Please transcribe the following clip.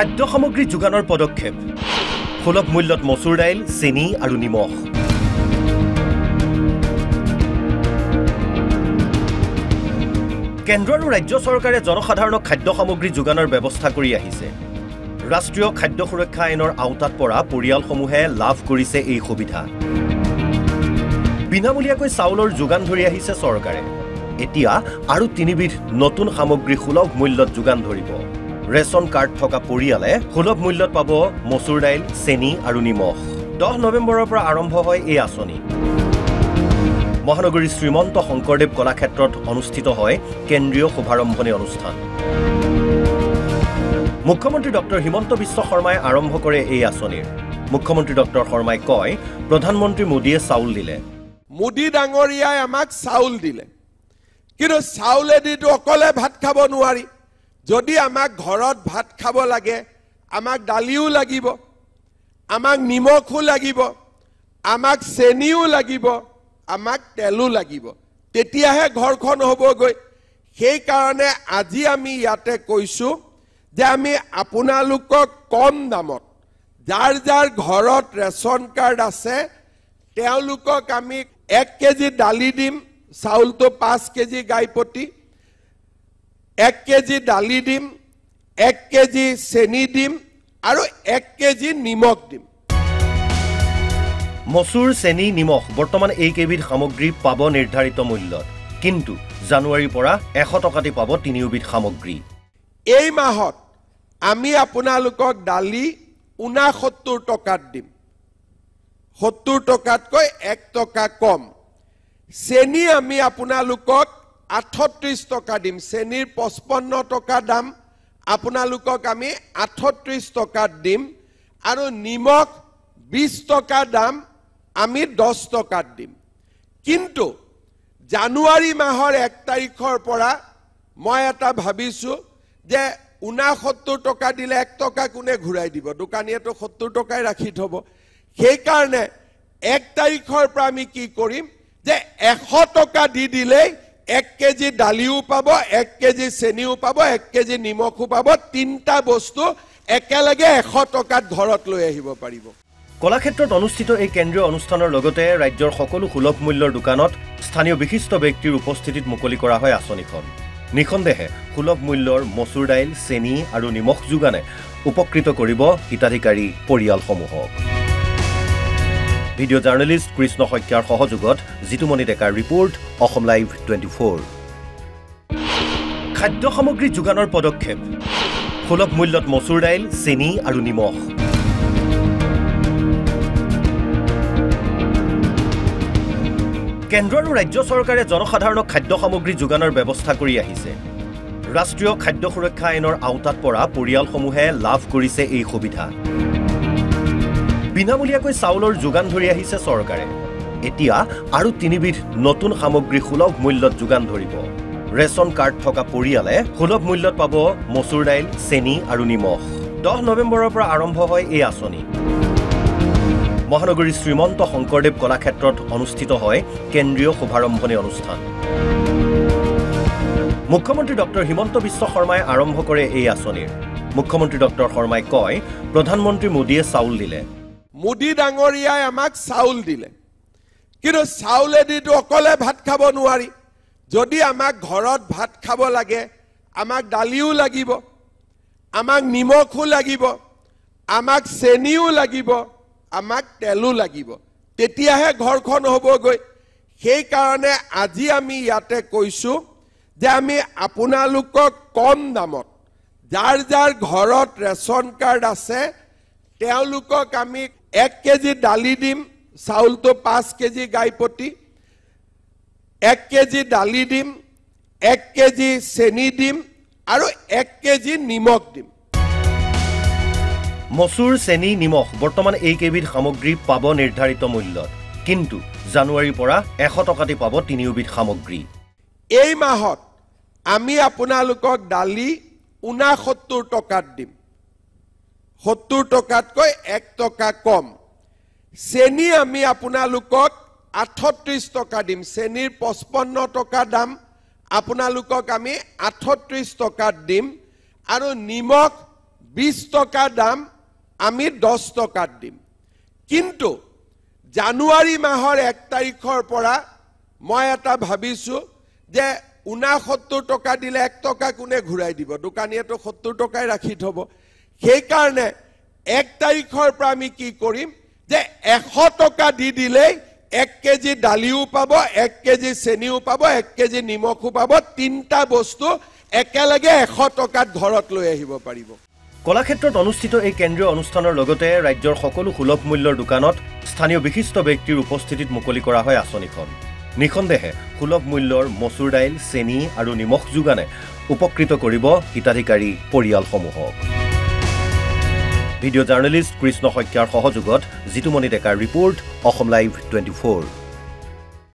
খাদ্য সামগ্ৰী যোগানৰ পদক্ষেপ সুলভ মূল্যত মচুৰ দাইল চেনি আৰু নিমখ কেন্দ্ৰ আৰু ৰাজ্য চৰকাৰে জনসাধাৰণক খাদ্য সামগ্ৰী যোগানৰ ব্যৱস্থা কৰি আহিছে ৰাষ্ট্ৰীয় খাদ্য সুৰক্ষা আইনৰ আওতাত পৰা পৰিয়ালসমূহে লাভ কৰিছে এই সুবিধা বিনামূলীয়াকৈ চাউলৰ যোগান ধৰি আহিছে চৰকাৰে এতিয়া আৰু তিনিবিধ নতুন সামগ্ৰী সুলভ মূল্যত যোগান ধৰিব ৰেচন কাৰ্ড থকা পৰিয়ালে সুলভ মূল্যত পাব মচুৰ দাইল চেনি আৰু নিমখ 10 নৱেম্বৰৰ পৰা আৰম্ভ হয় এই আঁচনি মহানগৰীৰ শ্ৰীমন্ত শংকৰদেৱ কলাক্ষেত্ৰত অনুষ্ঠিত হয় কেন্দ্ৰীয় শুভাৰম্ভণী অনুষ্ঠান মুখ্যমন্ত্ৰী ডক্টৰ হিমন্ত বিশ্ব শৰ্মাই আৰম্ভ কৰে এই আঁচনিৰ মুখ্যমন্ত্ৰী ডক্টৰ শৰ্মাই কয় প্ৰধানমন্ত্ৰী মোদীয়ে চাউল দিলে মোদী ডাঙৰীয়াই আমাক চাউল দিলে কিন্তু চাউলেদিটো অকলে ভাত খাব নোৱাৰি যদি আমাক ঘৰত ভাত খাব লাগে আমাক দালিও লাগিব আমাক নিমখও লাগিব আমাক চেনিও লাগিব আমাক তেলো লাগিব তেতিয়াহে ঘৰখন হ'বগৈ সেই কাৰণে আজি আমি ইয়াতে কৈছো যে আমি আপোনালোকক কম দামত যাৰ যাৰ ঘৰত ৰেচন কাৰ্ড আছে তেওঁলোকক আমি 1 কেজি দালি দিম চাউলটো 5 কেজি গাইপতি 1 কেজি দালি দিম 1 কেজি চেনি দিম আৰু 1 কেজি নিমখ দিম মচুৰ চেনি নিমখ বৰ্তমান এই কেবিধ সামগ্ৰী পাব নিৰ্ধাৰিত মূল্যত কিন্তু জানুৱাৰীৰ পৰা 100 টকাতে পাব তিনিওবিধ সামগ্ৰী এই মাহত আমি আপোনালোকক দালি 69 টকাত দিম 70 টকাতকৈ 1 টকা কম চেনি আমি আপোনালোকক 38 টকা দিম চেনিৰ 55 টকা দাম আপোনালোকক আমি 38 টকাত দিম আৰু নিমখ 20 টকা দাম আমি 10 টকাত দিম কিন্তু জানুৱাৰী মাহৰ 1 তাৰিখৰ পৰা মই এটা ভাবিছো যে 69 টকা দিলে 1 টকা কোনে ঘূৰাই দিব দোকানীয়েটো 70 টকাই ৰাখি থব সেই কাৰণে 1 তাৰিখৰ পৰা আমি কি কৰিম যে 100 টকা দি দিলে 1 কেজি দালিও পাব 1 কেজি চেনিও পাব 1 কেজি নিমখও পাব তিনটা বস্তু একেলগে 100 টকাত ঘৰত লৈ আহিব পাৰিব কলাক্ষেত্ৰত অনুষ্ঠিত এই কেন্দ্ৰীয় অনুষ্ঠানৰ লগতে ৰাজ্যৰ সকলো সুলভ মূল্যৰ দোকানত স্থানীয় বিশিষ্ট ব্যক্তিৰ উপস্থিতিত মুকলি কৰা হয় আঁচনিখন নিখন্দেহে সুলভ মূল্যৰ মচুৰ দাইল চেনি আৰু নিমখ যোগানে উপকৃত কৰিব হিতাধিকাৰী পৰিয়ালসমূহক ভিডিঅ' জাৰ্নেলিষ্ট কৃষ্ণ শইকীয়াৰ সহযোগত জিতুমণি ডেকাৰ ৰিপৰ্ট অসম লাইভ 24 খাদ্য সামগ্ৰী যোগানৰ পদক্ষেপ সুলভ মূল্যত মচুৰ দাইল চেনি আৰু নিমখ কেন্দ্ৰ আৰু ৰাজ্য চৰকাৰে জনসাধাৰণক খাদ্য সামগ্ৰী যোগানৰ ব্যৱস্থা কৰি আহিছে ৰাষ্ট্ৰীয় খাদ্য সুৰক্ষা আইনৰ আওতাত পৰা পৰিয়ালসমূহে লাভ কৰিছে এই সুবিধা বিনামূলীয়াকৈ চাউলৰ যোগান ধৰি আহিছে চৰকাৰে এতিয়া আৰু তিনিবিধ নতুন সামগ্ৰী সুলভ মূল্যত যোগান ধৰিব ৰেচন কাৰ্ড থকা পৰিয়ালে সুলভ মূল্যত পাব মচুৰ দাইল চেনি আৰু নিমখ 10 নৱেম্বৰৰ পৰা আৰম্ভ হয় এই আঁচনি মহানগৰীৰ শ্ৰীমন্ত শংকৰদেৱ কলাক্ষেত্ৰত অনুষ্ঠিত হয় কেন্দ্ৰীয় শুভাৰম্ভণী অনুষ্ঠান মুখ্যমন্ত্ৰী ডক্টৰ হিমন্ত বিশ্ব শৰ্মাই আৰম্ভ কৰে এই আঁচনিৰ মুখ্যমন্ত্ৰী ডক্টৰ শৰ্মাই কয় প্ৰধানমন্ত্ৰী মোদীয়ে চাউল দিলে মোদী ডাঙৰীয়াই আমাক চাউল দিলে কিন্তু চাউলেদিটো অকলে ভাত খাব নোৱাৰি যদি আমাক ঘৰত ভাত খাব লাগে আমাক দালিও লাগিব আমাক নিমখও লাগিব আমাক চেনিও লাগিব আমাক তেলো লাগিব তেতিয়াহে ঘৰখন হ'বগৈ সেই কাৰণে আজি আমি ইয়াতে কৈছো যে আমি আপোনালোকক কম দামত যাৰ যাৰ ঘৰত ৰেচন কাৰ্ড আছে তেওঁলোকক আমি 1 কেজি দালি দিম চাউলটো 5 কেজি গাইপতি 1 কেজি দালি দিম 1 কেজি চেনি দিম আৰু 1 কেজি নিমখ দিম মচুৰ চেনি নিমখ বৰ্তমান এই কেবিধ সামগ্ৰী পাব নিৰ্ধাৰিত মূল্যত কিন্তু জানুৱাৰীৰ পৰা 100 টকাতে পাব তিনিওবিধ সামগ্ৰী এই মাহত আমি আপোনালোকক দালি 69 টকাত দিম 70 টকাতকৈ 1 টকা কম চেনি আমি আপোনালোকক 38 টকা দিম চেনিৰ 55 টকা দাম আপোনালোকক আমি 38 টকাত দিম আৰু নিমখ 20 টকা দাম আমি 10 টকাত দিম কিন্তু জানুৱাৰী মাহৰ 1 তাৰিখৰ পৰা মই এটা ভাবিছো যে 69 টকা দিলে 1 টকা কোনে ঘূৰাই দিব দোকানীয়েতো 70 টকাই ৰাখি থব সেই কাৰণে 1 তাৰিখৰ পৰা আমি কি কৰিম যে 100 টকা দি দিলে 1 কেজি দালিও পাব 1 কেজি চেনিও পাব 1 কেজি নিমখো পাব তিনটা বস্তু একেলগে 100 টকাত ঘৰত লৈ আহিব পাৰিব কলাক্ষেত্ৰত অনুষ্ঠিত এই কেন্দ্ৰীয় অনুষ্ঠানৰ লগতে ৰাজ্যৰ সকলো সুলভ মূল্যৰ দোকানত স্থানীয় বিশিষ্ট ব্যক্তিৰ উপস্থিতিত মুকলি কৰা হয় আঁচনিখন নিখন্দেহে সুলভ মূল্যৰ মচুৰ দাইল চেনি আৰু নিমখ যোগানে উপকৃত কৰিব হিতাধিকাৰী পৰিয়ালসমূহক ভিডিঅ' জাৰ্নেলিষ্ট কৃষ্ণ শইকীয়াৰ সহযোগত জিতুমণি ডেকাৰ ৰিপৰ্ট অসম লাইভ 24